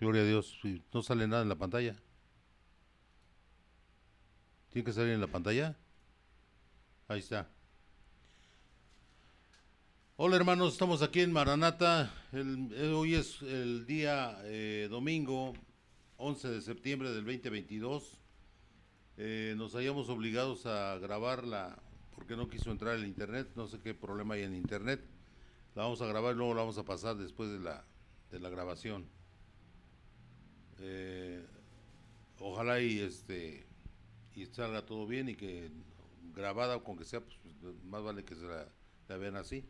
Gloria a Dios. Sí, no sale nada en la pantalla. ¿Tiene que salir en la pantalla? Ahí está. Hola hermanos, estamos aquí en Maranata. Hoy es el día domingo 11 de septiembre del 2022. Nos hallamos obligados a grabarla porque no quiso entrar el internet. No sé qué problema hay en internet. La vamos a grabar y luego la vamos a pasar después de la grabación. Eh, Ojalá y salga todo bien y que grabada con que sea, pues, más vale que la vean así,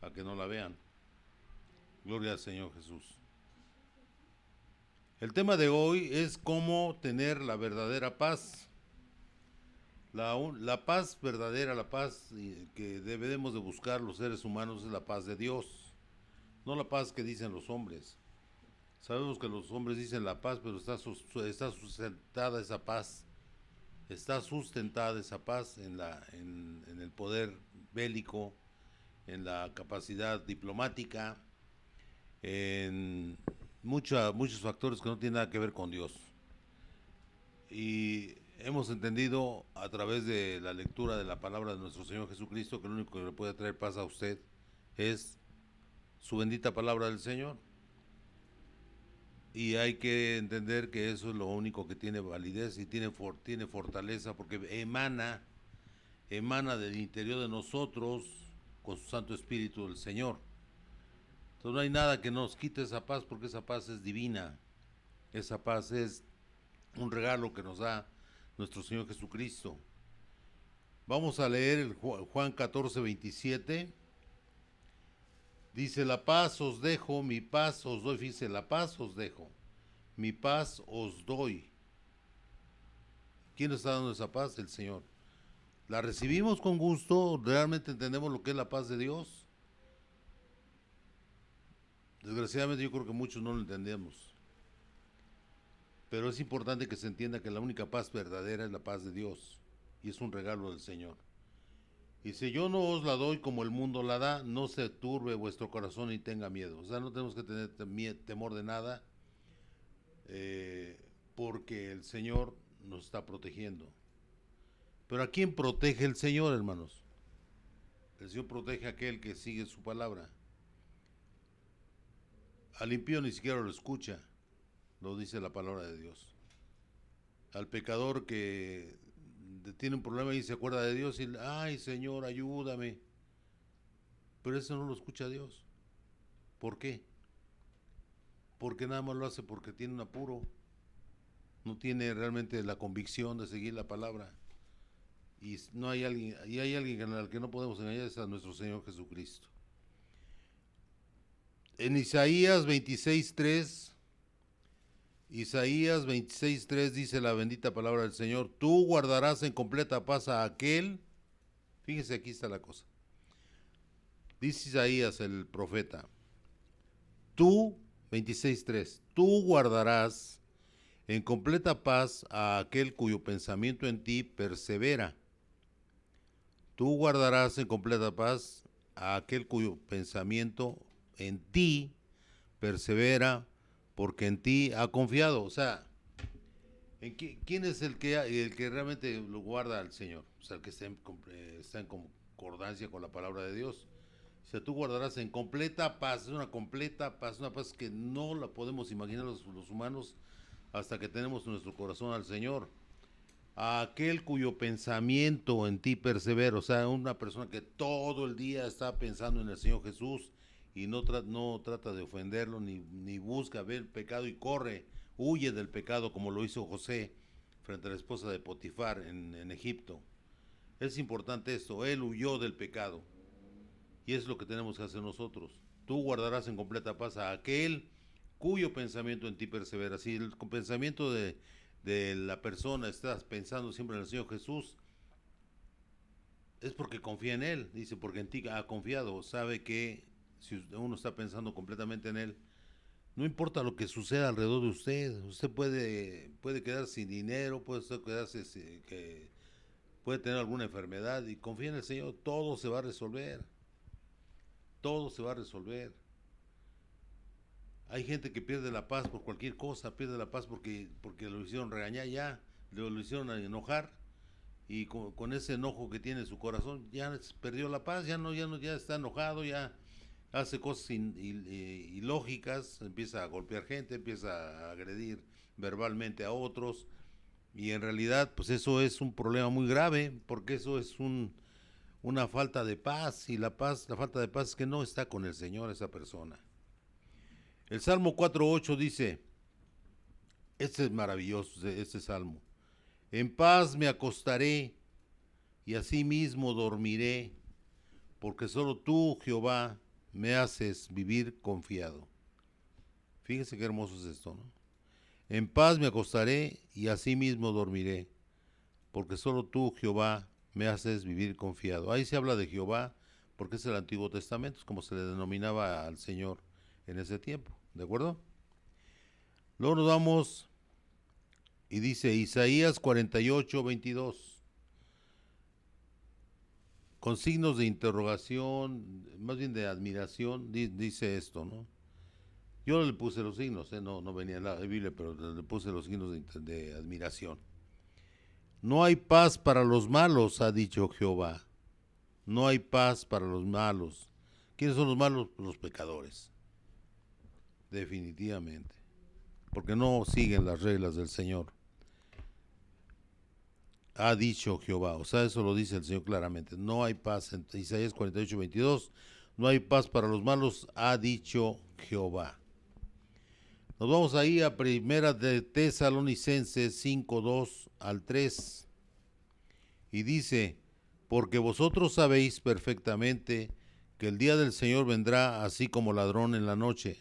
a que no la vean. Gloria al Señor Jesús. El tema de hoy es cómo tener la verdadera paz. La paz verdadera, la paz que debemos de buscar los seres humanos es la paz de Dios, no la paz que dicen los hombres. Sabemos que los hombres dicen la paz, pero está sustentada esa paz. Está sustentada esa paz en el poder bélico, en la capacidad diplomática, en muchos factores que no tienen nada que ver con Dios. Y hemos entendido a través de la lectura de la palabra de nuestro Señor Jesucristo que lo único que le puede traer paz a usted es su bendita palabra del Señor. Y hay que entender que eso es lo único que tiene validez y tiene fortaleza porque emana del interior de nosotros con su Santo Espíritu del Señor. Entonces no hay nada que nos quite esa paz porque esa paz es divina. Esa paz es un regalo que nos da nuestro Señor Jesucristo. Vamos a leer el Juan 14:27. Dice, la paz os dejo, mi paz os doy. Fíjese, la paz os dejo, mi paz os doy. ¿Quién nos está dando esa paz? El Señor. ¿La recibimos con gusto? ¿Realmente entendemos lo que es la paz de Dios? Desgraciadamente yo creo que muchos no lo entendemos. Pero es importante que se entienda que la única paz verdadera es la paz de Dios. Y es un regalo del Señor. Y si yo no os la doy como el mundo la da, no se turbe vuestro corazón y tenga miedo. O sea, no tenemos que tener temor de nada, eh, porque el Señor nos está protegiendo. Pero ¿a quién protege el Señor, hermanos? El Señor protege a aquel que sigue su palabra. Al impío ni siquiera lo escucha, lo dice la palabra de Dios. Al pecador que tiene un problema y se acuerda de Dios y, ay Señor, ayúdame. Pero eso no lo escucha Dios. ¿Por qué? Porque nada más lo hace porque tiene un apuro. No tiene realmente la convicción de seguir la palabra. Y hay alguien al que no podemos engañar, es a nuestro Señor Jesucristo. En Isaías 26:3 dice la bendita palabra del Señor, tú guardarás en completa paz a aquel, fíjese aquí está la cosa, dice Isaías el profeta, tú, 26:3, tú guardarás en completa paz a aquel cuyo pensamiento en ti persevera. Tú guardarás en completa paz a aquel cuyo pensamiento en ti persevera, porque en ti ha confiado. O sea, ¿quién es el que realmente lo guarda al Señor? O sea, el que está en concordancia con la palabra de Dios. O sea, tú guardarás en completa paz, es una completa paz, una paz que no la podemos imaginar los humanos hasta que tenemos nuestro corazón al Señor. A aquel cuyo pensamiento en ti persevera, o sea, una persona que todo el día está pensando en el Señor Jesús y no trata de ofenderlo ni busca ver el pecado y corre, huye del pecado como lo hizo José frente a la esposa de Potifar en Egipto. Es importante esto, él huyó del pecado y es lo que tenemos que hacer nosotros. Tú guardarás en completa paz a aquel cuyo pensamiento en ti persevera. Si el pensamiento de la persona estás pensando siempre en el Señor Jesús, es porque confía en Él. Dice, porque en ti ha confiado. Sabe que si uno está pensando completamente en Él, no importa lo que suceda alrededor de usted puede quedar sin dinero, puede tener alguna enfermedad y confía en el Señor, todo se va a resolver. Todo se va a resolver. Hay gente que pierde la paz por cualquier cosa, pierde la paz porque lo hicieron regañar ya, lo hicieron enojar y con ese enojo que tiene en su corazón ya perdió la paz, ya está enojado, ya hace cosas ilógicas, empieza a golpear gente, empieza a agredir verbalmente a otros y en realidad pues eso es un problema muy grave porque eso es una falta de paz y la falta de paz es que no está con el Señor esa persona. El Salmo 4.8 dice, este es maravilloso, este salmo. En paz me acostaré y asimismo dormiré, porque solo tú, Jehová, me haces vivir confiado. Fíjese qué hermoso es esto, ¿no? En paz me acostaré y asimismo dormiré, porque solo tú, Jehová, me haces vivir confiado. Ahí se habla de Jehová, porque es el Antiguo Testamento, es como se le denominaba al Señor en ese tiempo, ¿de acuerdo? Luego nos vamos y dice Isaías 48:22, con signos de interrogación, más bien de admiración, dice esto, ¿no? Yo le puse los signos, no venía en la Biblia, pero le puse los signos de admiración. No hay paz para los malos, ha dicho Jehová. No hay paz para los malos. ¿Quiénes son los malos? Los pecadores. Definitivamente. Porque no siguen las reglas del Señor. Ha dicho Jehová. O sea, eso lo dice el Señor claramente. No hay paz. En Isaías 48:22. No hay paz para los malos, ha dicho Jehová. Nos vamos ahí a Primera de Tesalonicenses 5:2-3. Y dice, porque vosotros sabéis perfectamente que el día del Señor vendrá así como ladrón en la noche,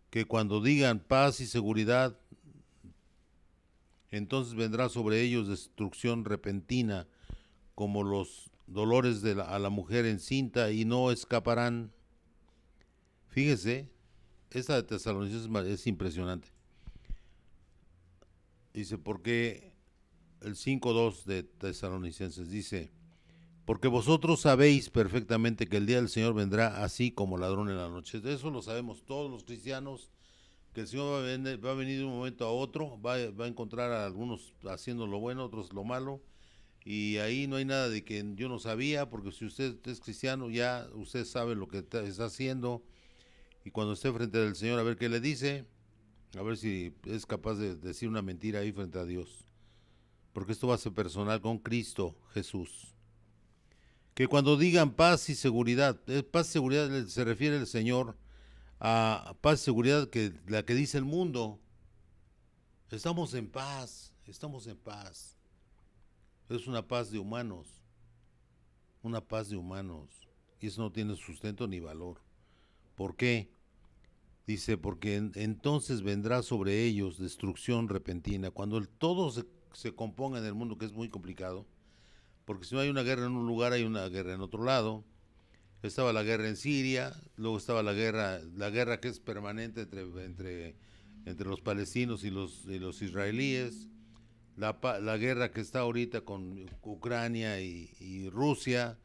que cuando digan paz y seguridad, entonces vendrá sobre ellos destrucción repentina, como los dolores a la mujer encinta, y no escaparán. Fíjese, esta de Tesalonicenses es impresionante. Dice, porque el 5:2 de Tesalonicenses dice, porque vosotros sabéis perfectamente que el día del Señor vendrá así como ladrón en la noche. De eso lo sabemos todos los cristianos, que el Señor va a venir de un momento a otro, va a encontrar a algunos haciendo lo bueno, otros lo malo, y ahí no hay nada de que yo no sabía, porque si usted es cristiano ya usted sabe lo que está haciendo, y cuando esté frente al Señor a ver qué le dice, a ver si es capaz de decir una mentira ahí frente a Dios, porque esto va a ser personal con Cristo Jesús. Que cuando digan paz y seguridad, paz y seguridad se refiere el Señor a paz y seguridad que la que dice el mundo. Estamos en paz, estamos en paz. Es una paz de humanos, una paz de humanos. Y eso no tiene sustento ni valor. ¿Por qué? Dice, porque entonces vendrá sobre ellos destrucción repentina. Cuando todo se componga en el mundo, que es muy complicado, porque si no hay una guerra en un lugar, hay una guerra en otro lado. Estaba la guerra en Siria, luego estaba la guerra que es permanente entre los palestinos y los israelíes, la guerra que está ahorita con Ucrania y Rusia.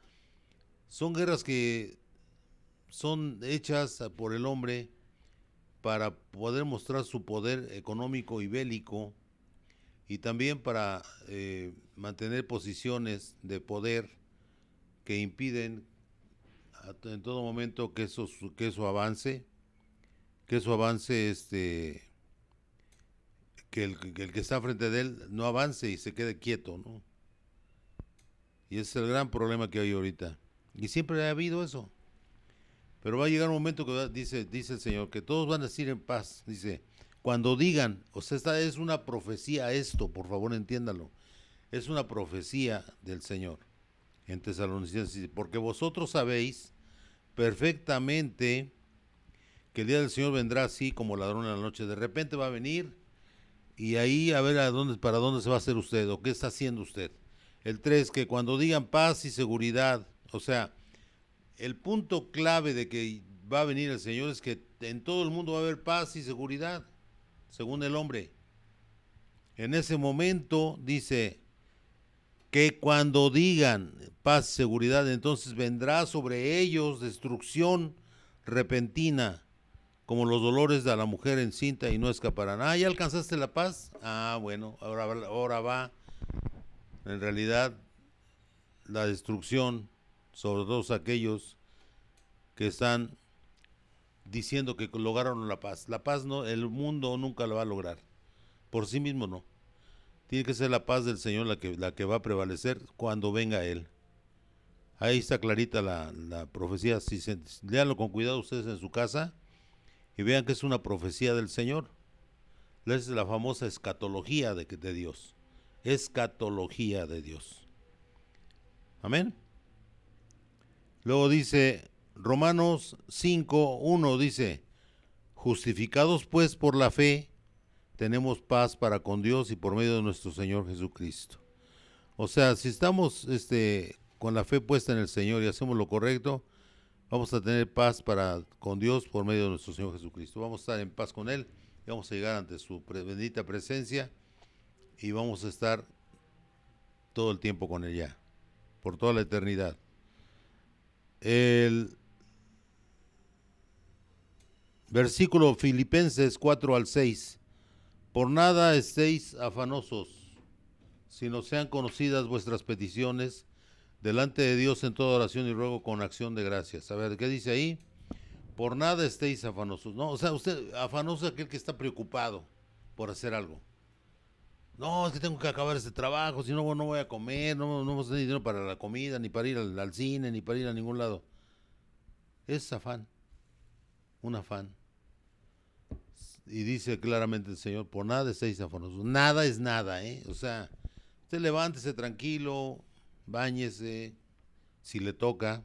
Son guerras que son hechas por el hombre para poder mostrar su poder económico y bélico y también para mantener posiciones de poder que impiden en todo momento que eso avance, que el que está frente de él no avance y se quede quieto, ¿no? Y ese es el gran problema que hay ahorita. Y siempre ha habido eso. Pero va a llegar un momento que dice el Señor, que todos van a decir en paz. Dice, cuando digan, o sea, esta es una profecía esto, por favor entiéndalo. Es una profecía del Señor en Tesalonicenses, porque vosotros sabéis perfectamente que el día del Señor vendrá así como ladrón en la noche. De repente va a venir y ahí a ver para dónde se va a hacer usted o qué está haciendo usted. El 3, que cuando digan paz y seguridad, o sea, el punto clave de que va a venir el Señor es que en todo el mundo va a haber paz y seguridad, según el hombre. En ese momento dice que cuando digan paz y seguridad, entonces vendrá sobre ellos destrucción repentina, como los dolores de la mujer encinta y no escaparán. Ah, ¿ya alcanzaste la paz? Ah, bueno, ahora va, en realidad, la destrucción sobre todos aquellos que están diciendo que lograron la paz. La paz no, el mundo nunca la va a lograr. Por sí mismo no. Tiene que ser la paz del Señor la que va a prevalecer cuando venga Él. Ahí está clarita la profecía. Léanlo con cuidado ustedes en su casa y vean que es una profecía del Señor. Esa es la famosa escatología de Dios. Escatología de Dios. Amén. Luego dice Romanos 5:1 dice, justificados pues por la fe, tenemos paz para con Dios y por medio de nuestro Señor Jesucristo. O sea, si estamos con la fe puesta en el Señor y hacemos lo correcto, vamos a tener paz para con Dios por medio de nuestro Señor Jesucristo. Vamos a estar en paz con Él y vamos a llegar ante su bendita presencia y vamos a estar todo el tiempo con Él ya, por toda la eternidad. El versículo Filipenses 4-6. Por nada estéis afanosos, sino sean conocidas vuestras peticiones delante de Dios en toda oración y ruego con acción de gracias. A ver, ¿qué dice ahí? Por nada estéis afanosos, ¿no? O sea, usted, afanoso es aquel que está preocupado por hacer algo. No, es que tengo que acabar este trabajo, si no, no voy a comer, no vamos a tener dinero para la comida, ni para ir al cine, ni para ir a ningún lado. Es afán, un afán. Y dice claramente el Señor, por nada estéis afanosos. Nada es nada, ¿eh? O sea, usted levántese tranquilo, báñese, si le toca,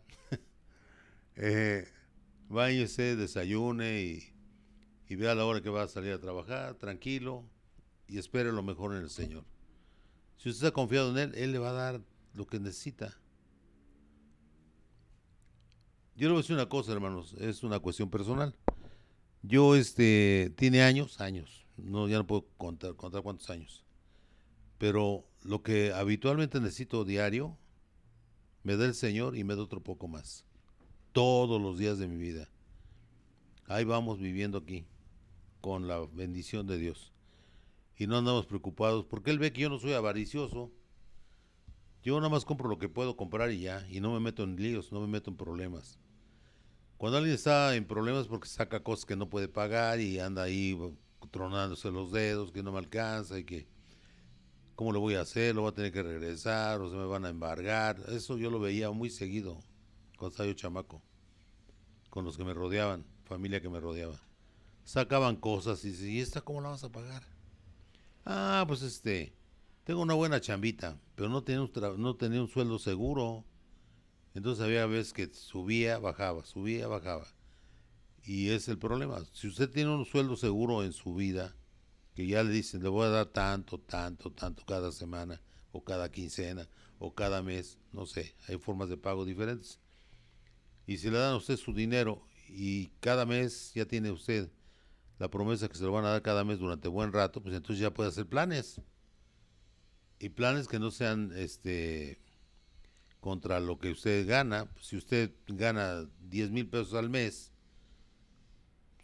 báñese, desayune y vea la hora que va a salir a trabajar, tranquilo, y espere lo mejor en el Señor. Si usted está confiado en Él, Él le va a dar lo que necesita. Yo le voy a decir una cosa, hermanos, es una cuestión personal. Yo, tiene años, no, ya no puedo contar cuántos años, pero lo que habitualmente necesito diario, me da el Señor y me da otro poco más. Todos los días de mi vida. Ahí vamos viviendo aquí, con la bendición de Dios. Y no andamos preocupados, porque Él ve que yo no soy avaricioso. Yo nada más compro lo que puedo comprar y ya, y no me meto en líos, no me meto en problemas. Cuando alguien está en problemas porque saca cosas que no puede pagar y anda ahí tronándose los dedos, que no me alcanza y que cómo lo voy a hacer, lo voy a tener que regresar o se me van a embargar. Eso yo lo veía muy seguido cuando estaba yo chamaco, con los que me rodeaban, familia que me rodeaba. Sacaban cosas y dice, ¿y esta cómo la vas a pagar? Ah, pues tengo una buena chambita, pero no tenía un sueldo seguro. Entonces había veces que subía, bajaba. Y es el problema. Si usted tiene un sueldo seguro en su vida, que ya le dicen, le voy a dar tanto cada semana, o cada quincena, o cada mes, no sé, hay formas de pago diferentes. Y si le dan a usted su dinero y cada mes ya tiene usted la promesa que se lo van a dar cada mes durante buen rato, pues entonces ya puede hacer planes. Y planes que no sean contra lo que usted gana. Si usted gana 10,000 pesos al mes,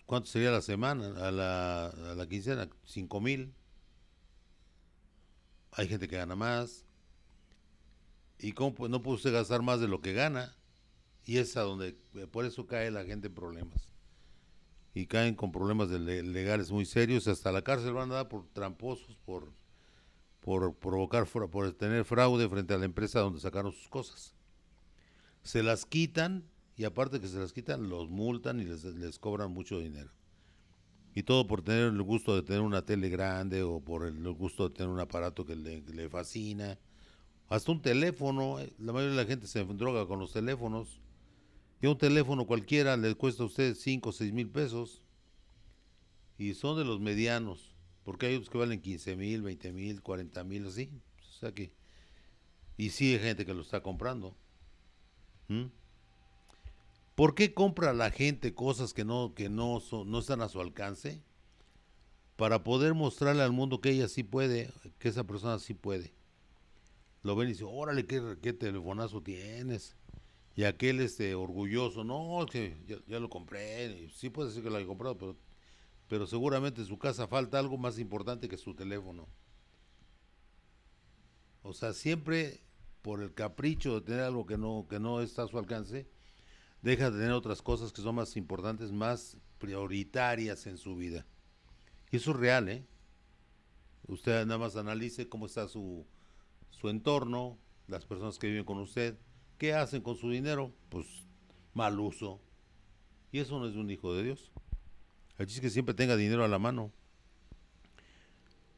¿cuánto sería la semana? A la quincena, 5,000. Hay gente que gana más. ¿Y cómo no puede usted gastar más de lo que gana? Y es a donde, por eso cae la gente en problemas. Y caen con problemas legales muy serios. Hasta la cárcel van a dar por tramposos, por provocar, por tener fraude frente a la empresa donde sacaron sus cosas. Se las quitan y aparte que se las quitan, los multan y les cobran mucho dinero. Y todo por tener el gusto de tener una tele grande o por el gusto de tener un aparato que le fascina. Hasta un teléfono, la mayoría de la gente se droga con los teléfonos. Y un teléfono cualquiera le cuesta a usted 5 o 6 mil pesos. Y son de los medianos, porque hay otros que valen 15,000, 20,000, 40,000, así. O sea que, y sí hay gente que lo está comprando. ¿Mm? ¿Por qué compra la gente cosas que no están a su alcance? Para poder mostrarle al mundo que ella sí puede, que esa persona sí puede. Lo ven y dicen, órale, qué telefonazo tienes. Y aquel orgulloso, no, que ya lo compré, sí puede ser que lo haya comprado, pero seguramente en su casa falta algo más importante que su teléfono. O sea, siempre por el capricho de tener algo que no está a su alcance, deja de tener otras cosas que son más importantes, más prioritarias en su vida. Y eso es real, ¿eh? Usted nada más analice cómo está su entorno, las personas que viven con usted, qué hacen con su dinero, pues mal uso. Y eso no es de un hijo de Dios. Así es que siempre tenga dinero a la mano.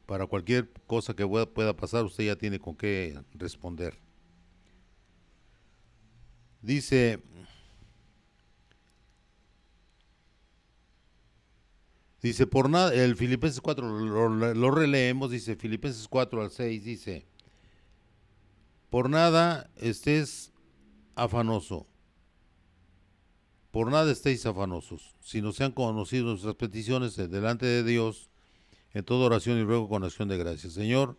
Para cualquier cosa que pueda pasar, usted ya tiene con qué responder. Dice, dice por nada, el Filipenses 4 lo releemos, dice Filipenses 4 al 6, dice, por nada estés afanoso, por nada estéis afanosos, sino sean conocidas nuestras peticiones delante de Dios en toda oración y ruego con acción de gracias. Señor,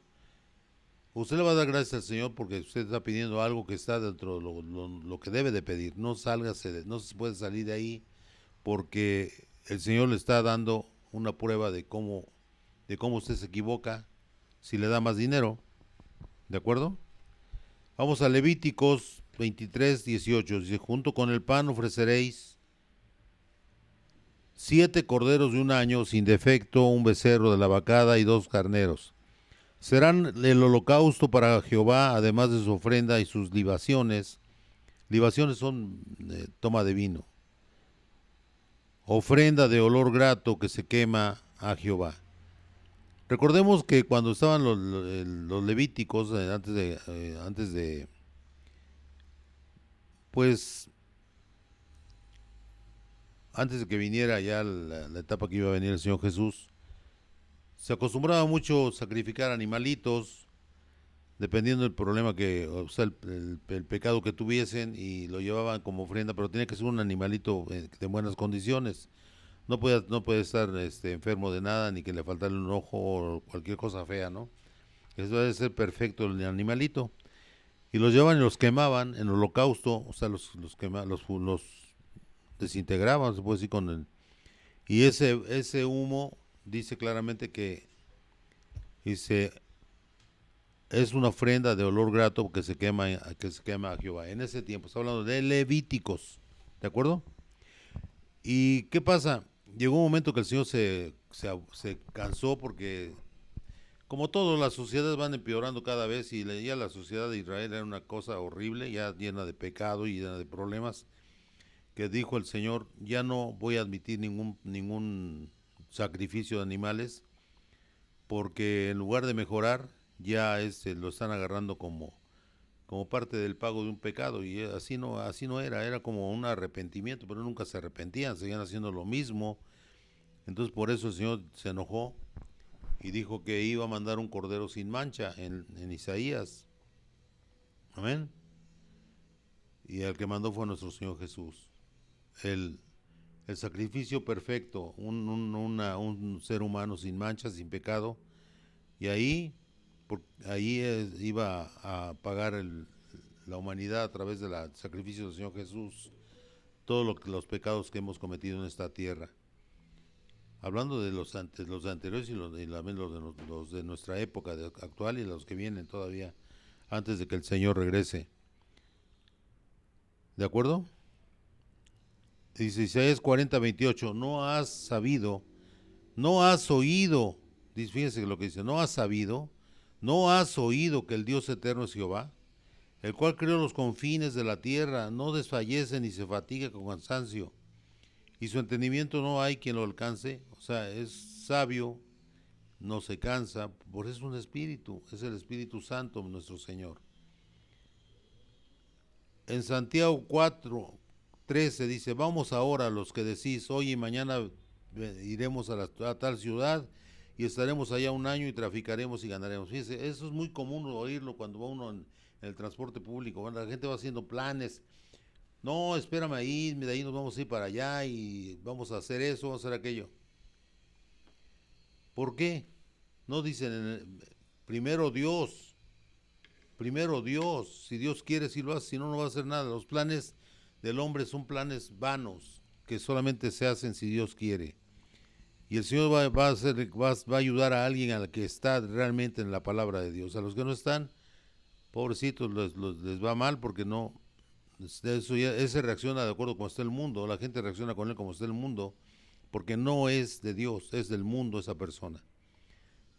usted le va a dar gracias al Señor porque usted está pidiendo algo que está dentro de lo que debe de pedir. No sálgase, no se puede salir de ahí porque el Señor le está dando una prueba de cómo usted se equivoca si le da más dinero. ¿De acuerdo? Vamos a Levíticos 23:18. Dice, junto con el pan ofreceréis 7 corderos de un año sin defecto, un becerro de la vacada y 2 carneros. Serán el holocausto para Jehová, además de su ofrenda y sus libaciones. Libaciones son toma de vino. Ofrenda de olor grato que se quema a Jehová. Recordemos que cuando estaban los levíticos, antes de, pues, antes de que viniera ya la etapa que iba a venir el Señor Jesús, se acostumbraba mucho sacrificar animalitos, dependiendo del problema o sea, el pecado que tuviesen, y lo llevaban como ofrenda, pero tenía que ser un animalito de buenas condiciones. No puede estar enfermo de nada, ni que le faltara un ojo o cualquier cosa fea, ¿no? Eso debe ser perfecto el animalito. Y los llevaban y los quemaban en holocausto, o sea, los desintegraban, se puede decir, y ese humo dice claramente dice, es una ofrenda de olor grato que se quema a Jehová. En ese tiempo, está hablando de Levíticos, ¿de acuerdo? ¿Y qué pasa? Llegó un momento que el Señor se cansó porque, como todo, las sociedades van empeorando cada vez y ya la sociedad de Israel era una cosa horrible, ya llena de pecado y llena de problemas, que dijo el Señor, ya no voy a admitir ningún sacrificio de animales, porque en lugar de mejorar, ya lo están agarrando como parte del pago de un pecado, y así no era como un arrepentimiento, pero nunca se arrepentían, seguían haciendo lo mismo. Entonces por eso el Señor se enojó y dijo que iba a mandar un cordero sin mancha en Isaías. Amén. Y el que mandó fue nuestro Señor Jesús. El, el sacrificio perfecto, un ser humano sin mancha, sin pecado. Y ahí iba a pagar la humanidad a través del sacrificio del Señor Jesús todos los pecados que hemos cometido en esta tierra. Hablando de los anteriores y los de nuestra época actual y los que vienen todavía antes de que el Señor regrese. ¿De acuerdo? Dice Isaías 40:28, no has sabido, no has oído, fíjense lo que dice, no has sabido, no has oído que el Dios eterno es Jehová, el cual creó los confines de la tierra, no desfallece ni se fatiga con cansancio, y su entendimiento no hay quien lo alcance, o sea, es sabio, no se cansa, por eso es un espíritu, es el Espíritu Santo nuestro Señor. En Santiago 4:13 dice, vamos ahora los que decís, hoy y mañana iremos a tal ciudad y estaremos allá un año y traficaremos y ganaremos. Fíjense, eso es muy común oírlo cuando va uno en el transporte público. Bueno, la gente va haciendo planes. No, espérame ahí, de ahí nos vamos a ir para allá y vamos a hacer eso, vamos a hacer aquello. ¿Por qué? No dicen primero Dios, si Dios quiere, si lo hace, si no, no va a hacer nada. Los planes del hombre son planes vanos que solamente se hacen si Dios quiere. Y el Señor va a ayudar a alguien al que está realmente en la palabra de Dios. A los que no están, pobrecitos, les va mal porque no, ese reacciona de acuerdo como está el mundo. La gente reacciona con él como está el mundo, porque no es de Dios, es del mundo esa persona.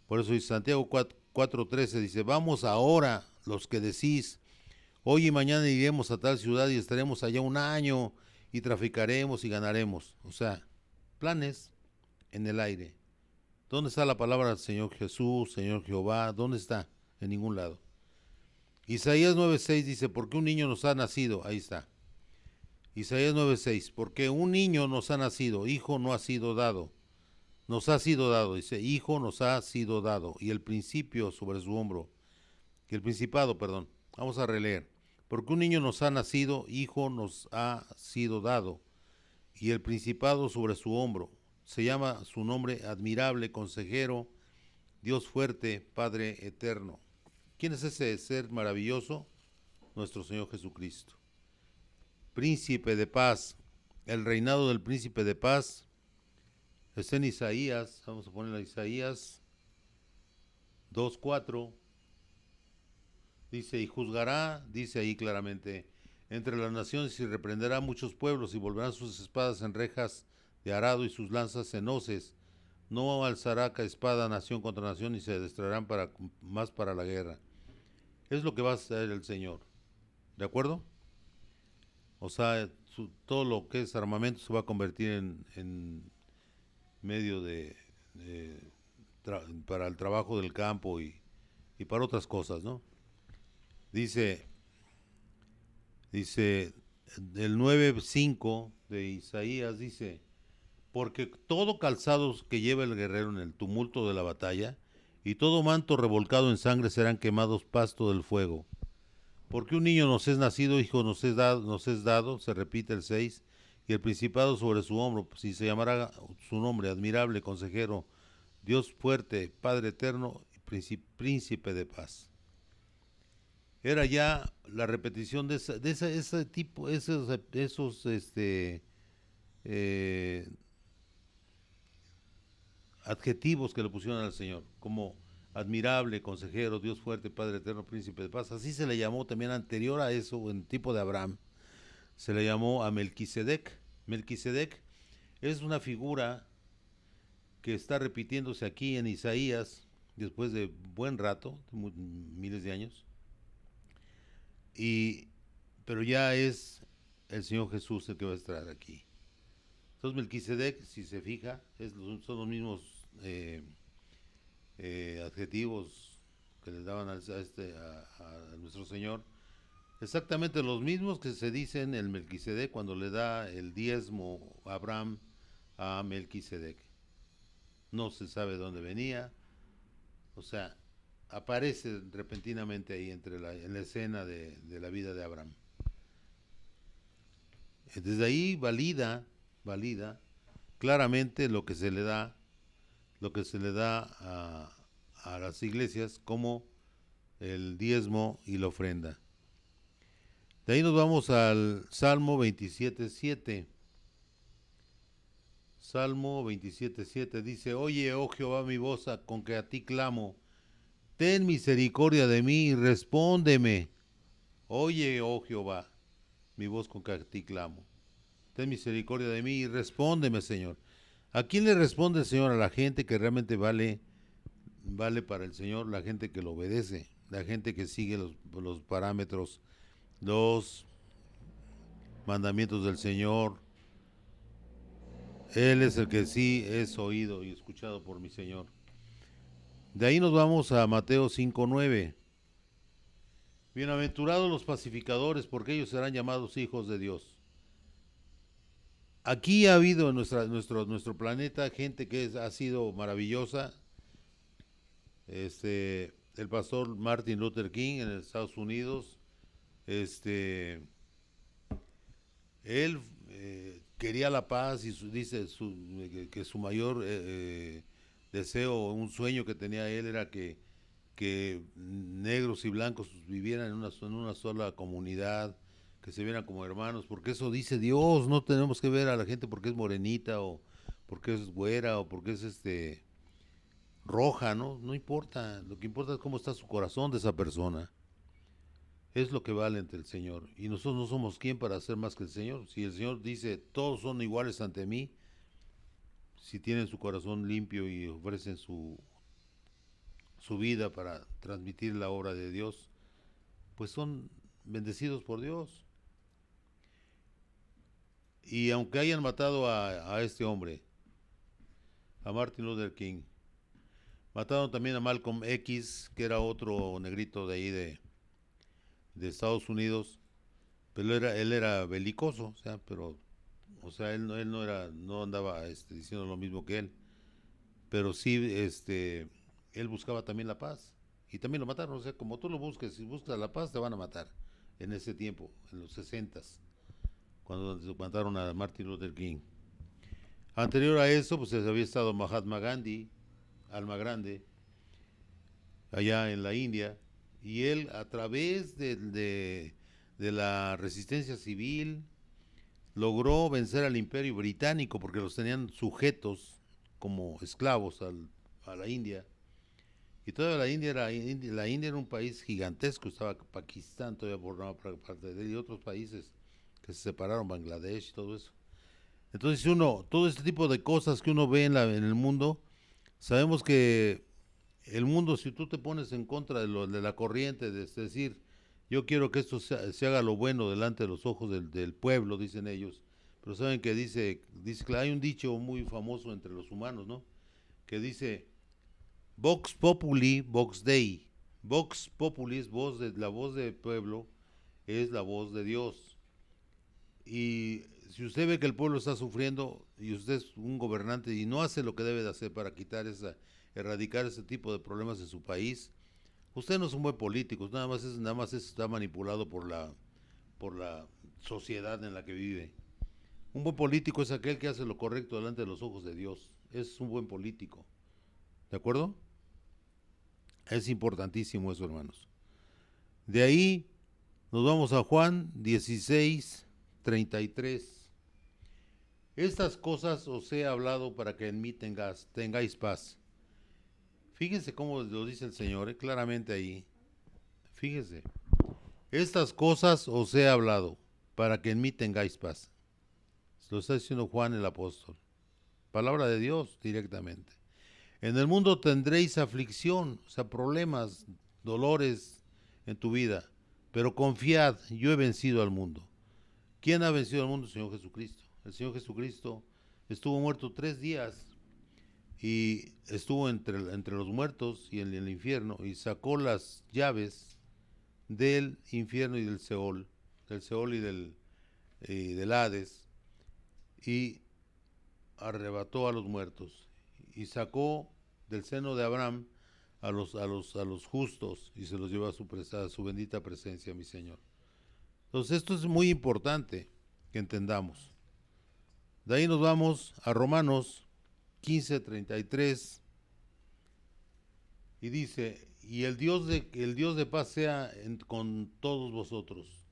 Por eso Santiago 4:13 dice, vamos ahora los que decís, hoy y mañana iremos a tal ciudad y estaremos allá un año y traficaremos y ganaremos. O sea, planes en el aire. ¿Dónde está la palabra del Señor Jesús, Señor Jehová? ¿Dónde está? En ningún lado. Isaías 9:6 dice, porque un niño nos ha nacido. Ahí está. Isaías 9:6, porque un niño nos ha nacido, hijo no ha sido dado. Nos ha sido dado, dice, hijo nos ha sido dado. Y el principio sobre su hombro. Y el principado, perdón. Vamos a releer. Porque un niño nos ha nacido, hijo nos ha sido dado. Y el principado sobre su hombro. Se llama su nombre admirable, consejero, Dios fuerte, Padre eterno. ¿Quién es ese ser maravilloso? Nuestro Señor Jesucristo. Príncipe de paz. El reinado del príncipe de paz está en Isaías. Vamos a poner a Isaías 2:4. Dice, y juzgará, dice ahí claramente, entre las naciones y reprenderá a muchos pueblos y volverán sus espadas en rejas de arado y sus lanzas en hoces. No alzará espada nación contra nación y se destraerán más para la guerra. Es lo que va a hacer el Señor. ¿De acuerdo? O sea, todo lo que es armamento se va a convertir en medio para el trabajo del campo y para otras cosas, ¿no? Dice el 9:5 de Isaías, dice, porque todo calzado que lleva el guerrero en el tumulto de la batalla, y todo manto revolcado en sangre serán quemados pasto del fuego. Porque un niño nos es nacido, hijo nos es dado, se repite el 6, y el principado sobre su hombro, si se llamará su nombre, admirable, consejero, Dios fuerte, Padre eterno, príncipe de paz. Era ya la repetición de ese tipo, esos eh, adjetivos que le pusieron al Señor, como admirable, consejero, Dios fuerte, Padre eterno, príncipe de paz. Así se le llamó también anterior a eso, en tipo de Abraham. Se le llamó a Melquisedec. Melquisedec es una figura que está repitiéndose aquí en Isaías después de buen rato, miles de años, pero ya es el Señor Jesús el que va a estar aquí. Entonces Melquisedec, si se fija, son los mismos adjetivos que les daban a nuestro Señor, exactamente los mismos que se dicen en Melquisedec cuando le da el diezmo a Abraham a Melquisedec. No se sabe de dónde venía, o sea, aparece repentinamente ahí en la escena de la vida de Abraham. Desde ahí valida claramente lo que se le da a las iglesias como el diezmo y la ofrenda. De ahí nos vamos al Salmo 27:7. Salmo 27:7 dice, oye, oh Jehová, mi voz con que a ti clamo, ten misericordia de mí y respóndeme. Oye, oh Jehová, mi voz con que a ti clamo. Ten misericordia de mí y respóndeme, Señor. ¿A quién le responde el Señor? A la gente que realmente vale para el Señor, la gente que lo obedece, la gente que sigue los parámetros, los mandamientos del Señor. Él es el que sí es oído y escuchado por mi Señor. De ahí nos vamos a Mateo 5:9. Bienaventurados los pacificadores, porque ellos serán llamados hijos de Dios. Aquí ha habido en nuestro planeta gente que ha sido maravillosa. El pastor Martin Luther King en Estados Unidos, él quería la paz y dice que su mayor deseo, un sueño que tenía él era que negros y blancos vivieran en una sola comunidad, que se vieran como hermanos, porque eso dice Dios, no tenemos que ver a la gente porque es morenita o porque es güera o porque es roja, ¿no? No importa, lo que importa es cómo está su corazón de esa persona. Es lo que vale ante el Señor. Y nosotros no somos quien para hacer más que el Señor. Si el Señor dice, todos son iguales ante mí, si tienen su corazón limpio y ofrecen su vida para transmitir la obra de Dios, pues son bendecidos por Dios. Y aunque hayan matado a este hombre, a Martin Luther King, mataron también a Malcolm X, que era otro negrito de ahí de Estados Unidos, pero él era belicoso, o sea, pero, o sea, él no era, no andaba diciendo lo mismo que él, pero sí, él buscaba también la paz, y también lo mataron, o sea, como tú lo busques, si buscas la paz te van a matar, en ese tiempo, en los 60s, cuando mataron a Martin Luther King. Anterior a eso, pues había estado Mahatma Gandhi, Alma Grande, allá en la India, y él a través de la resistencia civil logró vencer al imperio británico porque los tenían sujetos como esclavos a la India. Y toda la India era un país gigantesco, estaba Pakistán todavía formaba parte de él y otros países que se separaron, Bangladesh y todo eso. Entonces todo este tipo de cosas que uno ve en el mundo, sabemos que el mundo, si tú te pones en contra de la corriente, es decir, yo quiero que esto se haga lo bueno delante de los ojos del pueblo, dicen ellos, pero saben que dice que hay un dicho muy famoso entre los humanos, ¿no? Que dice, Vox Populi, Vox Dei. Vox Populi es la voz del pueblo, es la voz de Dios. Y si usted ve que el pueblo está sufriendo y usted es un gobernante y no hace lo que debe de hacer para erradicar ese tipo de problemas en su país, usted no es un buen político, nada más está manipulado por la sociedad en la que vive. Un buen político es aquel que hace lo correcto delante de los ojos de Dios. Es un buen político. ¿De acuerdo? Es importantísimo eso, hermanos. De ahí nos vamos a Juan 16:33. Estas cosas os he hablado para que en mí tengáis paz. Fíjense cómo lo dice el Señor, claramente ahí. Fíjense. Estas cosas os he hablado para que en mí tengáis paz. Lo está diciendo Juan el apóstol. Palabra de Dios directamente. En el mundo tendréis aflicción, o sea, problemas, dolores en tu vida. Pero confiad, yo he vencido al mundo. ¿Quién ha vencido al mundo? El Señor Jesucristo. El Señor Jesucristo estuvo muerto 3 días y estuvo entre los muertos y en el infierno y sacó las llaves del infierno y del Seol y del Hades, y arrebató a los muertos y sacó del seno de Abraham a los justos y se los llevó a su bendita presencia, mi Señor. Entonces esto es muy importante que entendamos. De ahí nos vamos a Romanos 15:33 y dice, y el Dios de paz sea con todos vosotros.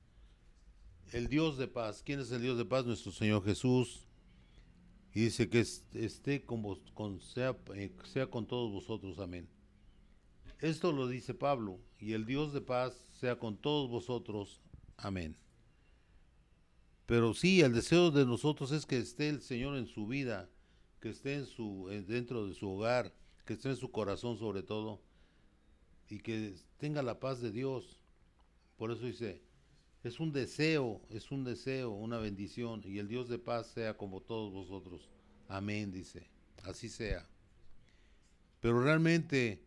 El Dios de paz, ¿quién es el Dios de paz? Nuestro Señor Jesús. Y dice que esté sea con todos vosotros, amén. Esto lo dice Pablo, y el Dios de paz sea con todos vosotros, amén. Pero sí, el deseo de nosotros es que esté el Señor en su vida, que esté dentro de su hogar, que esté en su corazón sobre todo, y que tenga la paz de Dios. Por eso dice, es un deseo, una bendición, y el Dios de paz sea como todos vosotros. Amén, dice, así sea. Pero realmente,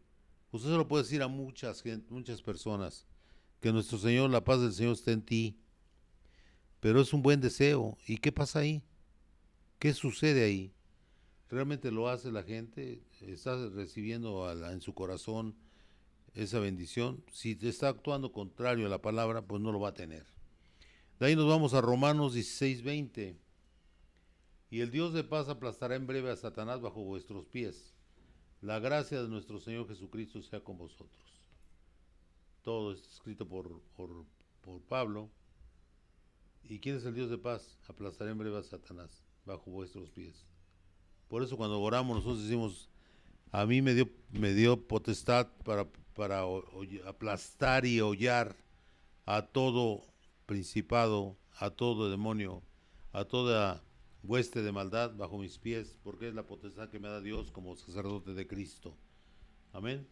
usted se lo puede decir a muchas personas, que nuestro Señor, la paz del Señor está en ti, pero es un buen deseo. ¿Y qué pasa ahí? ¿Qué sucede ahí? ¿Realmente lo hace la gente? ¿Está recibiendo en su corazón esa bendición? Si está actuando contrario a la palabra, pues no lo va a tener. De ahí nos vamos a Romanos 16:20. Y el Dios de paz aplastará en breve a Satanás bajo vuestros pies. La gracia de nuestro Señor Jesucristo sea con vosotros. Todo es escrito por Pablo. ¿Y quién es el Dios de paz? Aplastaré en breve a Satanás bajo vuestros pies. Por eso cuando oramos nosotros decimos, a mí me dio potestad para aplastar y hollar a todo principado, a todo demonio, a toda hueste de maldad bajo mis pies, porque es la potestad que me da Dios como sacerdote de Cristo. Amén.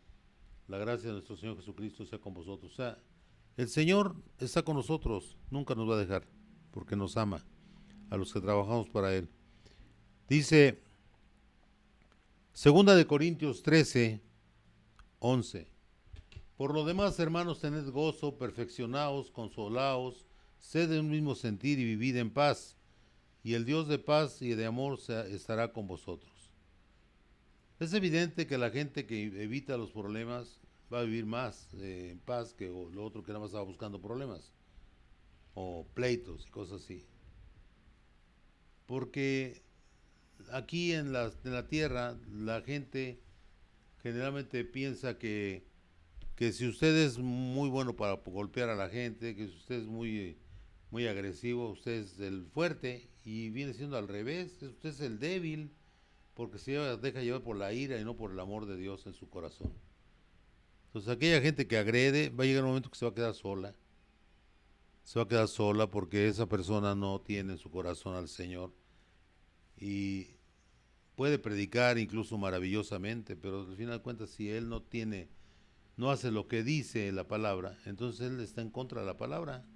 La gracia de nuestro Señor Jesucristo sea con vosotros. O sea, el Señor está con nosotros, nunca nos va a dejar, porque nos ama, a los que trabajamos para Él. Dice, 2 de Corintios 13, 11. Por lo demás, hermanos, tened gozo, perfeccionaos, consolaos, sed de un mismo sentir y vivid en paz. Y el Dios de paz y de amor estará con vosotros. Es evidente que la gente que evita los problemas va a vivir más en paz que lo otro que nada más estaba buscando problemas o pleitos y cosas así. Porque aquí en la tierra la gente generalmente piensa que si usted es muy bueno para golpear a la gente, que si usted es muy agresivo, usted es el fuerte, y viene siendo al revés, usted es el débil, porque se deja llevar por la ira y no por el amor de Dios en su corazón. Entonces aquella gente que agrede va a llegar un momento que se va a quedar sola, porque esa persona no tiene en su corazón al Señor y puede predicar incluso maravillosamente, pero al final de cuentas si él no hace lo que dice la palabra, entonces él está en contra de la palabra.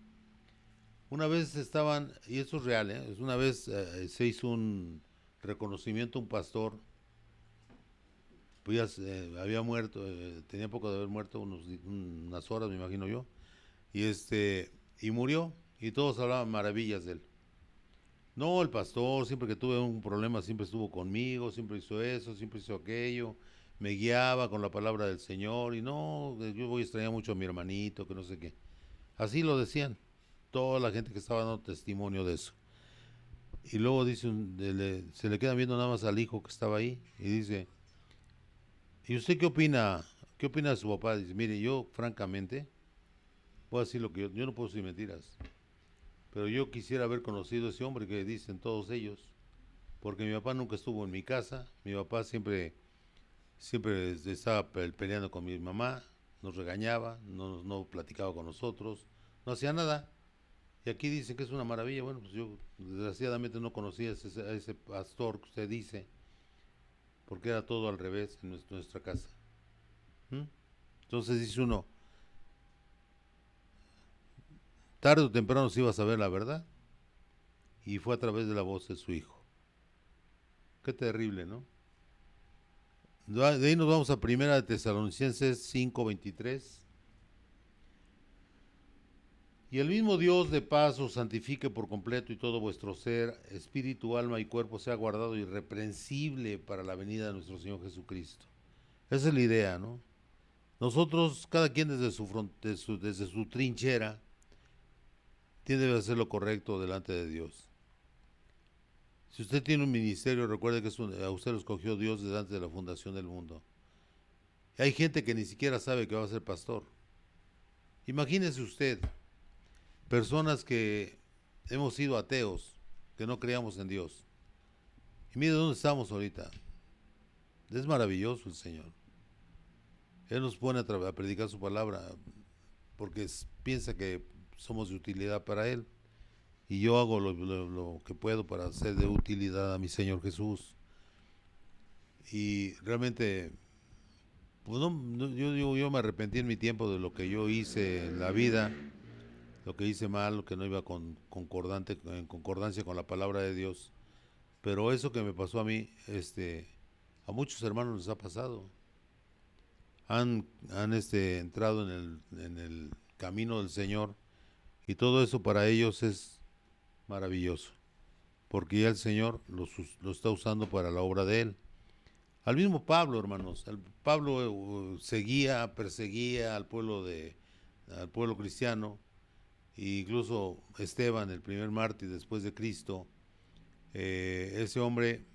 Una vez estaban, y esto es real, una vez se hizo un reconocimiento a un pastor, pues ya había muerto, tenía poco de haber muerto, unas horas me imagino yo, y murió, y todos hablaban maravillas de él. No, el pastor, siempre que tuve un problema, siempre estuvo conmigo, siempre hizo eso, siempre hizo aquello, me guiaba con la palabra del Señor, y no, yo voy a extrañar mucho a mi hermanito, que no sé qué. Así lo decían, toda la gente que estaba dando testimonio de eso. Y luego dice, se le queda viendo nada más al hijo que estaba ahí, y dice, ¿y usted qué opina? ¿Qué opina de su papá? Dice, mire, yo francamente, voy a decir lo que yo no puedo decir mentiras, pero yo quisiera haber conocido a ese hombre que dicen todos ellos, porque mi papá nunca estuvo en mi casa, mi papá siempre estaba peleando con mi mamá, nos regañaba, no platicaba con nosotros, no hacía nada. Y aquí dice que es una maravilla. Bueno, pues yo desgraciadamente no conocía a ese pastor que usted dice, porque era todo al revés en nuestra casa. ¿Mm? Entonces dice uno, tarde o temprano se iba a saber la verdad, y fue a través de la voz de su hijo. Qué terrible, ¿no? De ahí nos vamos a 1 Tesalonicenses 5:23. Y el mismo Dios de paz os santifique por completo y todo vuestro ser, espíritu, alma y cuerpo sea guardado irreprensible para la venida de nuestro Señor Jesucristo. Esa es la idea, ¿no? Nosotros, cada quien desde su trinchera, tiene que hacer lo correcto delante de Dios. Si usted tiene un ministerio, recuerde que a usted lo escogió Dios desde antes de la fundación del mundo. Y hay gente que ni siquiera sabe que va a ser pastor. Imagínese usted, personas que hemos sido ateos, que no creíamos en Dios. Y mire dónde estamos ahorita. Es maravilloso el Señor. Él nos pone a predicar su palabra porque piensa que somos de utilidad para Él. Y yo hago lo que puedo para ser de utilidad a mi Señor Jesús. Y realmente, pues yo me arrepentí en mi tiempo de lo que yo hice en la vida, lo que hice mal, lo que no iba en concordancia con la palabra de Dios. Pero eso que me pasó a mí, a muchos hermanos les ha pasado. Han entrado en el camino del Señor, y todo eso para ellos es maravilloso, porque ya el Señor lo está usando para la obra de Él. Al mismo Pablo, hermanos, Pablo perseguía al pueblo cristiano, e incluso Esteban, el primer mártir después de Cristo, ese hombre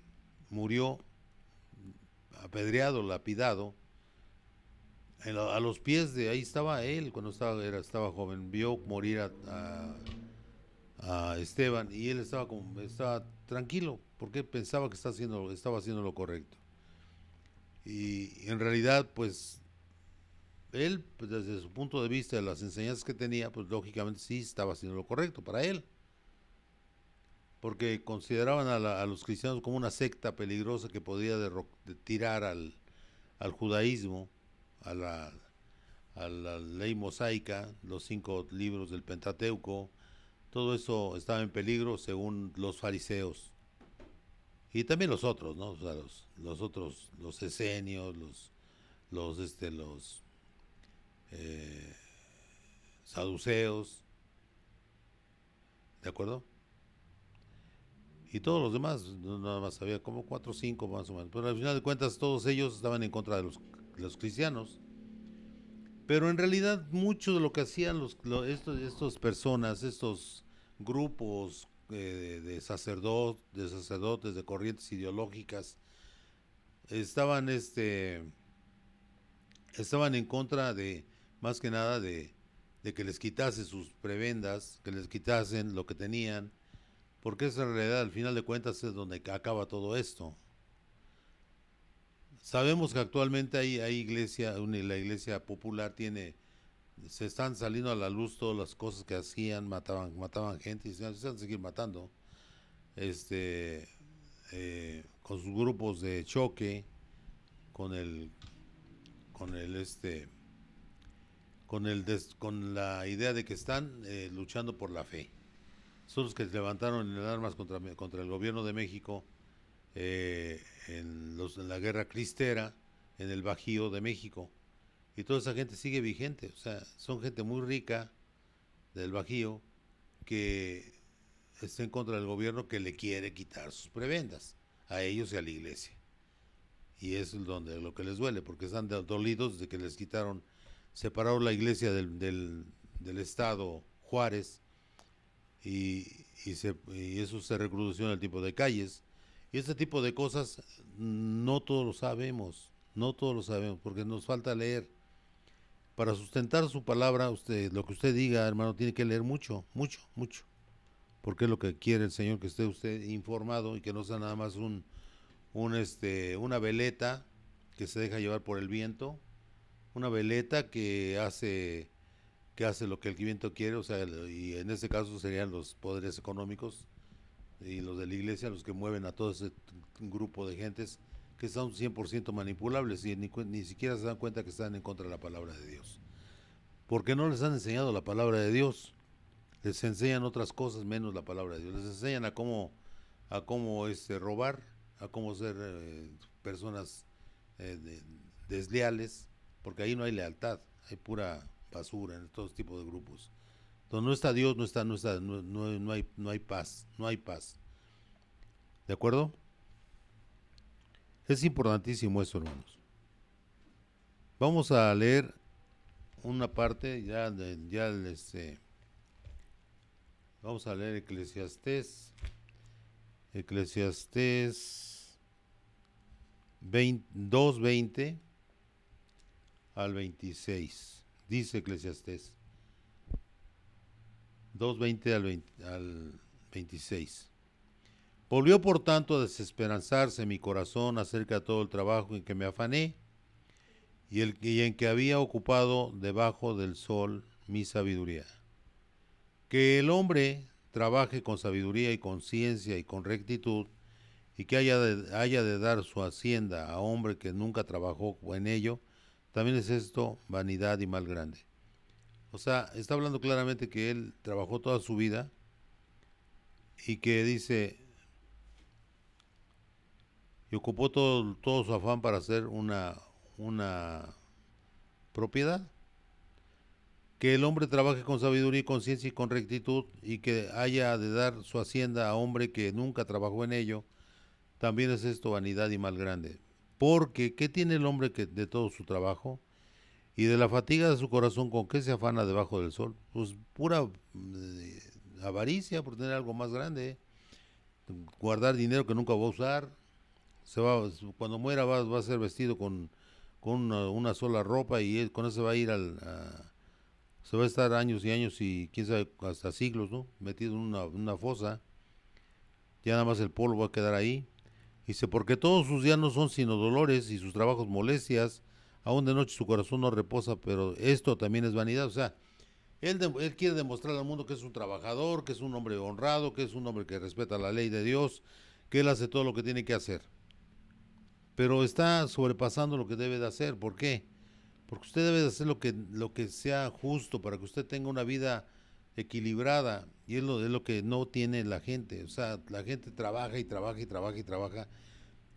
murió apedreado, lapidado, a los pies de ahí estaba él cuando estaba joven. Vio morir a Esteban, y él estaba tranquilo porque pensaba que estaba haciendo lo correcto. Y en realidad, pues él, pues, desde su punto de vista de las enseñanzas que tenía, pues lógicamente sí estaba haciendo lo correcto para él, porque consideraban a los cristianos como una secta peligrosa que podía tirar al judaísmo, a la ley mosaica, los 5 libros del Pentateuco. Todo eso estaba en peligro según los fariseos y también los otros, ¿no? O sea, los otros, los esenios, los eh, saduceos, ¿de acuerdo? Y todos los demás, no, nada más había como 4 o 5 más o menos, pero al final de cuentas todos ellos estaban en contra de los cristianos. Pero en realidad mucho de lo que hacían estos personas, estos grupos de sacerdotes, de corrientes ideológicas, estaban estaban en contra de, más que nada, de que les quitase sus prebendas, que les quitasen lo que tenían, porque esa en realidad al final de cuentas es donde acaba todo esto. Sabemos que actualmente hay iglesia, la iglesia popular se están saliendo a la luz todas las cosas que hacían, mataban gente y se van a seguir matando, este, con sus grupos de choque, con el, con el, con la idea de que están luchando por la fe. Son los que levantaron en armas contra el gobierno de México en la guerra cristera en el Bajío de México. Y toda esa gente sigue vigente. O sea, son gente muy rica del Bajío que está en contra del gobierno que le quiere quitar sus prebendas a ellos y a la iglesia. Y es lo que les duele, porque están dolidos de que les quitaron, separaron la iglesia del Estado Juárez y eso se recrudeció en el tipo de calles. Y este tipo de cosas no todos lo sabemos, no todos lo sabemos, porque nos falta leer. Para sustentar su palabra, lo que usted diga, hermano, tiene que leer mucho, mucho, mucho. Porque es lo que quiere el Señor, que esté usted informado y que no sea nada más una veleta que se deja llevar por el viento, una veleta que hace lo que el viento quiere, o sea, y en este caso serían los poderes económicos y los de la iglesia los que mueven a todo ese grupo de gentes que son 100% manipulables y ni siquiera se dan cuenta que están en contra de la palabra de Dios. Porque no les han enseñado la palabra de Dios, les enseñan otras cosas menos la palabra de Dios, les enseñan a cómo robar, a cómo ser personas eh, desleales, porque ahí no hay lealtad, hay pura basura en todo tipo de grupos. Donde no está Dios, no hay paz, no hay paz. ¿De acuerdo? Es importantísimo eso, hermanos. Vamos a leer una parte, vamos a leer Eclesiastés 2:20 al 26. Dice Eclesiastés 2:20 al 26. Volvió por tanto a desesperanzarse mi corazón acerca de todo el trabajo en que me afané y en que había ocupado debajo del sol mi sabiduría. Que el hombre trabaje con sabiduría y con ciencia y con rectitud, y que haya de dar su hacienda a hombre que nunca trabajó en ello, también es esto vanidad y mal grande. O sea, está hablando claramente que él trabajó toda su vida y que dice, y ocupó todo su afán para hacer una propiedad. Que el hombre trabaje con sabiduría y conciencia y con rectitud, y que haya de dar su hacienda a hombre que nunca trabajó en ello, también es esto vanidad y mal grande. Porque, ¿qué tiene el hombre de todo su trabajo? Y de la fatiga de su corazón, ¿con qué se afana debajo del sol? Pues pura avaricia por tener algo más grande, guardar dinero que nunca va a usar. Cuando muera va a ser vestido con una sola ropa y con eso va a ir se va a estar años y años y quién sabe, hasta siglos, ¿no? Metido en una fosa, ya nada más el polvo va a quedar ahí. Dice, porque todos sus días no son sino dolores y sus trabajos molestias, aún de noche su corazón no reposa, pero esto también es vanidad. O sea, él quiere demostrar al mundo que es un trabajador, que es un hombre honrado, que es un hombre que respeta la ley de Dios, que él hace todo lo que tiene que hacer. Pero está sobrepasando lo que debe de hacer. ¿Por qué? Porque usted debe de hacer lo que sea justo para que usted tenga una vida equilibrada. Y es lo que no tiene la gente. O sea, la gente trabaja y trabaja y trabaja y trabaja.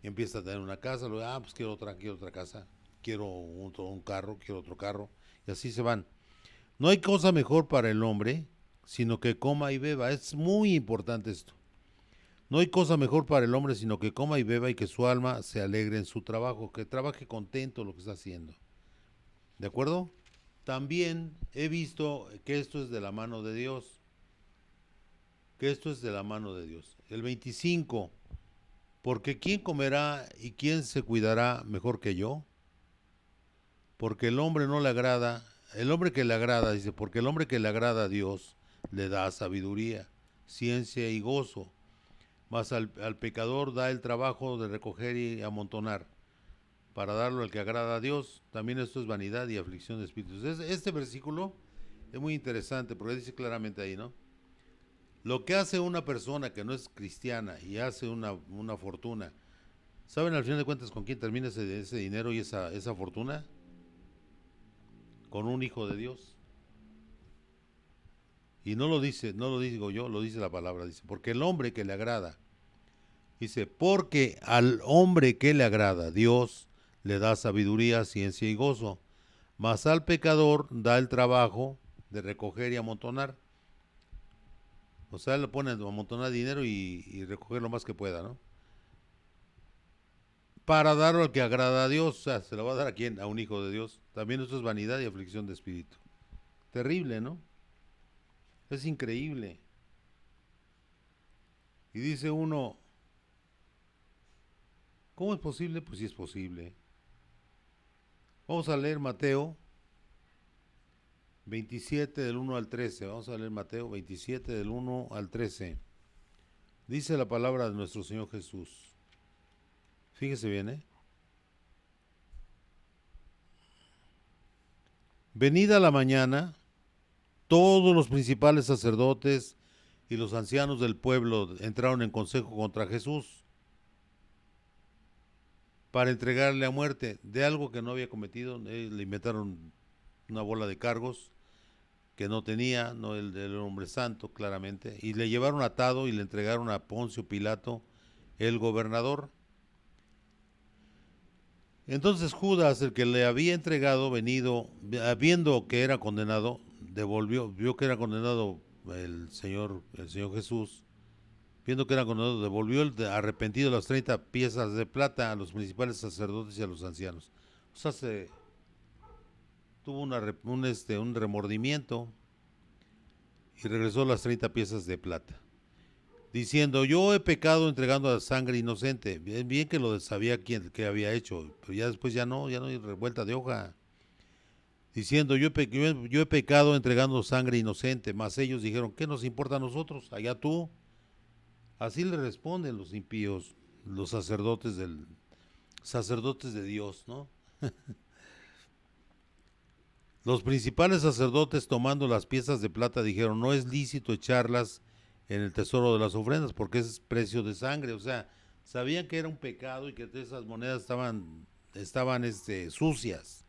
Y empieza a tener una casa. Luego, pues quiero otra casa. Quiero un carro, quiero otro carro. Y así se van. No hay cosa mejor para el hombre, sino que coma y beba. Es muy importante esto. No hay cosa mejor para el hombre, sino que coma y beba y que su alma se alegre en su trabajo, que trabaje contento lo que está haciendo. ¿De acuerdo? También he visto que esto es de la mano de Dios. Que esto es de la mano de Dios. El 25. Porque ¿quién comerá y quién se cuidará mejor que yo? Porque el hombre no le agrada, el hombre que le agrada, dice, porque el hombre que le agrada a Dios le da sabiduría, ciencia y gozo, mas al pecador da el trabajo de recoger y amontonar, para darlo al que agrada a Dios. También esto es vanidad y aflicción de espíritus. Este versículo es muy interesante porque dice claramente ahí, ¿no? Lo que hace una persona que no es cristiana y hace una fortuna, ¿saben al final de cuentas con quién termina ese dinero y esa fortuna? Con un hijo de Dios. Y no lo digo yo, lo dice la palabra, dice, porque el hombre que le agrada, dice, porque al hombre que le agrada, Dios le da sabiduría, ciencia y gozo, mas al pecador da el trabajo de recoger y amontonar. O sea, le pone a amontonar dinero y recoger lo más que pueda, ¿no? Para darlo al que agrada a Dios, o sea, se lo va a dar a quién, a un hijo de Dios. También esto es vanidad y aflicción de espíritu. Terrible, ¿no? Es increíble. Y dice uno, ¿cómo es posible? Pues sí es posible. Vamos a leer Mateo 27 del 1 al 13. Vamos a leer Mateo 27 del 1 al 13. Dice la palabra de nuestro Señor Jesús. Fíjese bien, ¿eh? Venida la mañana, todos los principales sacerdotes y los ancianos del pueblo entraron en consejo contra Jesús para entregarle a muerte de algo que no había cometido. Le inventaron una bola de cargos que no tenía, no el hombre santo, claramente, y le llevaron atado y le entregaron a Poncio Pilato, el gobernador. Entonces Judas, el que le había entregado, viendo que era condenado, vio que era condenado el Señor Jesús, viendo que era condenado, devolvió arrepentido las 30 piezas de plata a los principales sacerdotes y a los ancianos. O sea, tuvo un remordimiento y regresó las 30 piezas de plata, diciendo, yo he pecado entregando a sangre inocente. Bien que lo sabía que había hecho, pero ya después ya no hay revuelta de hoja. Diciendo, yo he pecado entregando sangre inocente, mas ellos dijeron, ¿qué nos importa a nosotros? Allá tú. Así le responden los impíos, los sacerdotes de Dios, ¿no? Los principales sacerdotes, tomando las piezas de plata, dijeron, no es lícito echarlas en el tesoro de las ofrendas, porque es precio de sangre. O sea, sabían que era un pecado y que esas monedas estaban sucias.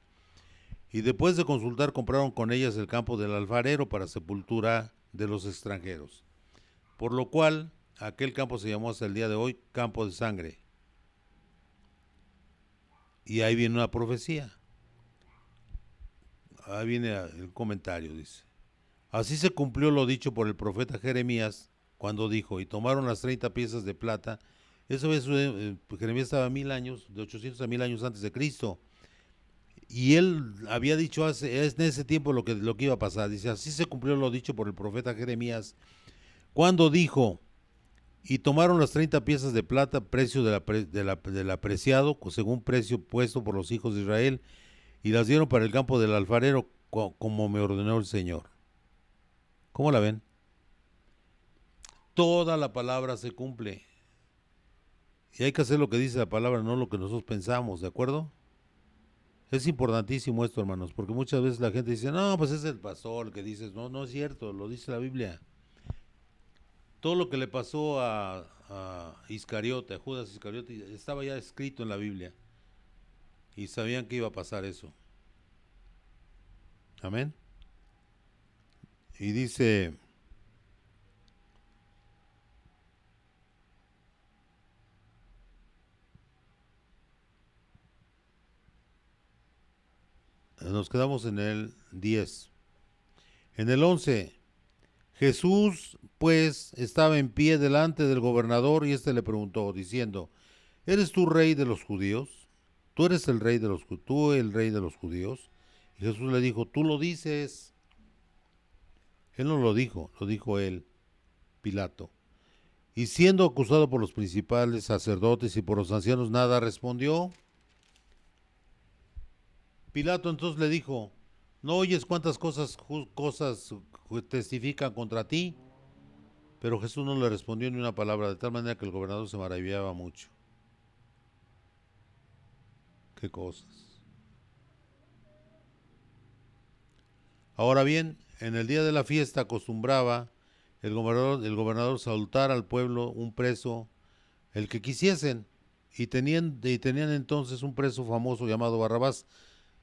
Y después de consultar, compraron con ellas el campo del alfarero para sepultura de los extranjeros. Por lo cual, aquel campo se llamó hasta el día de hoy campo de sangre. Y ahí viene una profecía. Ahí viene el comentario, dice. Así se cumplió lo dicho por el profeta Jeremías cuando dijo, y tomaron las 30 piezas de plata. Eso es, Jeremías estaba 1000 años, de 800 a 1000 años antes de Cristo. Y él había dicho en ese tiempo lo que iba a pasar. Dice, así se cumplió lo dicho por el profeta Jeremías cuando dijo, y tomaron las 30 piezas de plata, precio del apreciado, según precio puesto por los hijos de Israel, y las dieron para el campo del alfarero, como me ordenó el Señor. ¿Cómo la ven? Toda la palabra se cumple. Y hay que hacer lo que dice la palabra, no lo que nosotros pensamos, ¿de acuerdo? Es importantísimo esto, hermanos, porque muchas veces la gente dice, no, pues es el pastor el que dices, no, no es cierto, lo dice la Biblia. Todo lo que le pasó a Iscariote, a Judas Iscariote, estaba ya escrito en la Biblia. Y sabían que iba a pasar eso. Amén. Y dice, nos quedamos en el 10. En el 11, Jesús pues estaba en pie delante del gobernador y éste le preguntó, diciendo, ¿eres tú rey de los judíos? ¿Tú eres el rey de los judíos? ¿Tú el rey de los judíos? Y Jesús le dijo, tú lo dices. Él no lo dijo él, Pilato. Y siendo acusado por los principales sacerdotes y por los ancianos, nada respondió. Pilato entonces le dijo, ¿no oyes cuántas cosas testifican contra ti? Pero Jesús no le respondió ni una palabra, de tal manera que el gobernador se maravillaba mucho. ¿Qué cosas? Ahora bien, en el día de la fiesta acostumbraba el gobernador soltar al pueblo un preso, el que quisiesen, y tenían entonces un preso famoso llamado Barrabás.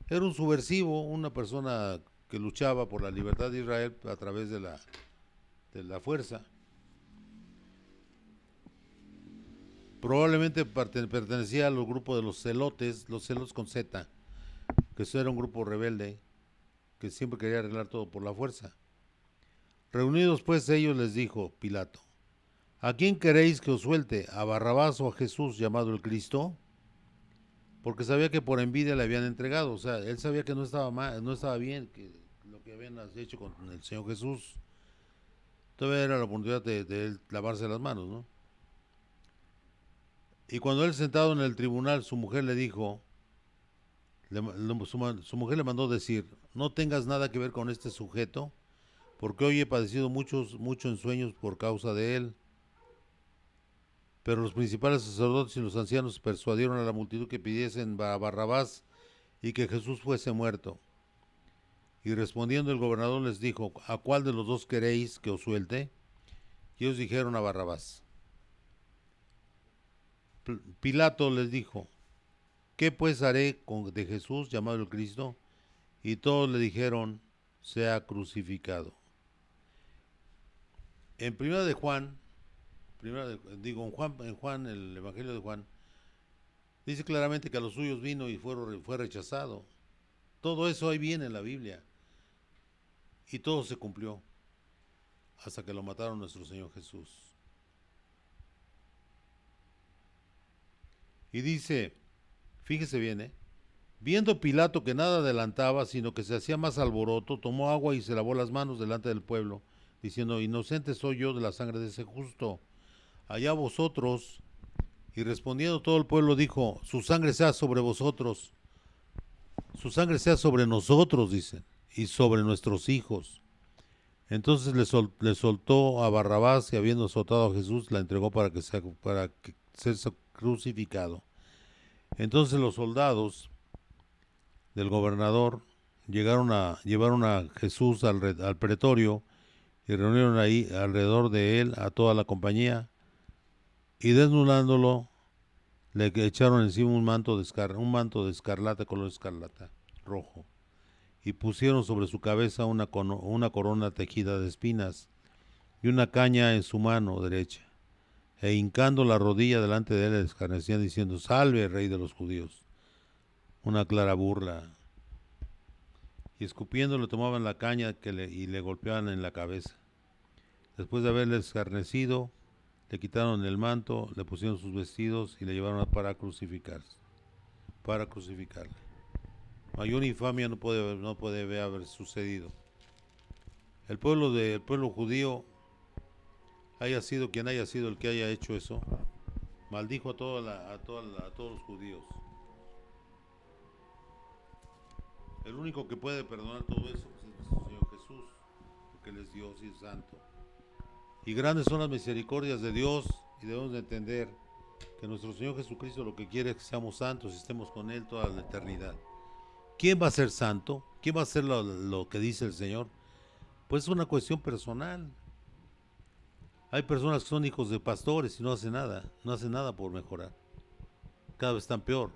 Era un subversivo, una persona que luchaba por la libertad de Israel a través de la fuerza. Probablemente pertenecía al grupo de los celotes con Z, que eso era un grupo rebelde que siempre quería arreglar todo por la fuerza. Reunidos pues ellos les dijo Pilato, ¿a quién queréis que os suelte? ¿A Barrabás o a Jesús llamado el Cristo? Porque sabía que por envidia le habían entregado, o sea, él sabía que no estaba mal, no estaba bien que lo que habían hecho con el Señor Jesús. Todavía era la oportunidad de él lavarse las manos, ¿no? Y cuando él sentado en el tribunal, su mujer le dijo, su mujer le mandó decir, no tengas nada que ver con este sujeto, porque hoy he padecido mucho en sueños por causa de él. Pero los principales sacerdotes y los ancianos persuadieron a la multitud que pidiesen a Barrabás y que Jesús fuese muerto. Y respondiendo el gobernador les dijo, ¿a cuál de los dos queréis que os suelte? Y ellos dijeron a Barrabás. Pilato les dijo, ¿qué pues haré de Jesús llamado el Cristo? Y todos le dijeron, sea crucificado. En primera de Juan, en Juan, el Evangelio de Juan, dice claramente que a los suyos vino y fue rechazado. Todo eso ahí viene en la Biblia. Y todo se cumplió hasta que lo mataron nuestro Señor Jesús. Y dice, fíjese bien, viendo Pilato que nada adelantaba, sino que se hacía más alboroto, tomó agua y se lavó las manos delante del pueblo, diciendo, inocente soy yo de la sangre de ese justo. Allá vosotros. Y respondiendo todo el pueblo dijo, su sangre sea sobre vosotros, su sangre sea sobre nosotros, dicen, y sobre nuestros hijos. Entonces le soltó a Barrabás y habiendo azotado a Jesús, la entregó para que sea crucificado. Entonces los soldados del gobernador llevaron a Jesús al pretorio y reunieron ahí alrededor de él a toda la compañía y desnudándolo le echaron encima un manto de escarlata, color escarlata, rojo, y pusieron sobre su cabeza una corona tejida de espinas y una caña en su mano derecha, e hincando la rodilla delante de él le escarnecían diciendo, salve, rey de los judíos. Una clara burla. Y escupiendo le tomaban la caña y le golpeaban en la cabeza. Después de haberle escarnecido, le quitaron el manto, le pusieron sus vestidos y le llevaron para crucificarle. Mayor infamia no puede haber sucedido. El pueblo judío, haya sido quien haya sido el que haya hecho eso, maldijo a todos los judíos. El único que puede perdonar todo eso pues, es nuestro Señor Jesús, porque Él es Dios y es santo. Y grandes son las misericordias de Dios, y debemos de entender que nuestro Señor Jesucristo lo que quiere es que seamos santos y estemos con Él toda la eternidad. ¿Quién va a ser santo? ¿Quién va a hacer lo que dice el Señor? Pues es una cuestión personal. Hay personas que son hijos de pastores y no hacen nada por mejorar. Cada vez están peor.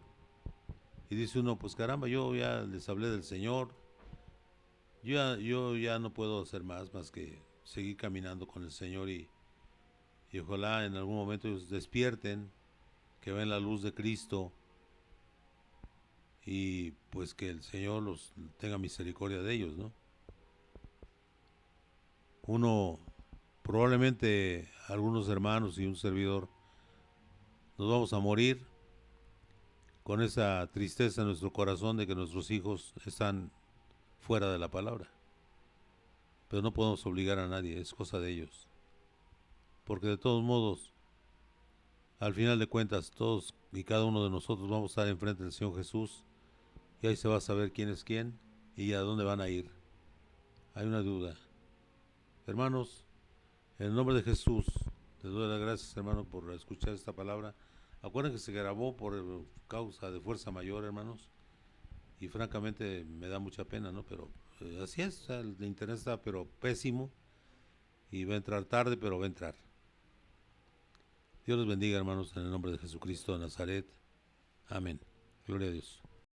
Y dice uno, pues caramba, yo ya les hablé del Señor, yo ya no puedo hacer más que seguir caminando con el Señor y ojalá en algún momento ellos despierten, que ven la luz de Cristo y pues que el Señor los tenga misericordia de ellos, ¿no? Uno, probablemente algunos hermanos y un servidor, nos vamos a morir con esa tristeza en nuestro corazón de que nuestros hijos están fuera de la palabra. Pero no podemos obligar a nadie, es cosa de ellos. Porque de todos modos, al final de cuentas, todos y cada uno de nosotros vamos a estar enfrente del Señor Jesús y ahí se va a saber quién es quién y a dónde van a ir. Hay una duda. Hermanos, en el nombre de Jesús, les doy las gracias, hermano, por escuchar esta palabra. Acuérdense que se grabó por causa de fuerza mayor, hermanos, y francamente me da mucha pena, ¿no? Pero así es, o sea, el internet está pero pésimo y va a entrar tarde, pero va a entrar. Dios los bendiga, hermanos, en el nombre de Jesucristo de Nazaret. Amén. Gloria a Dios.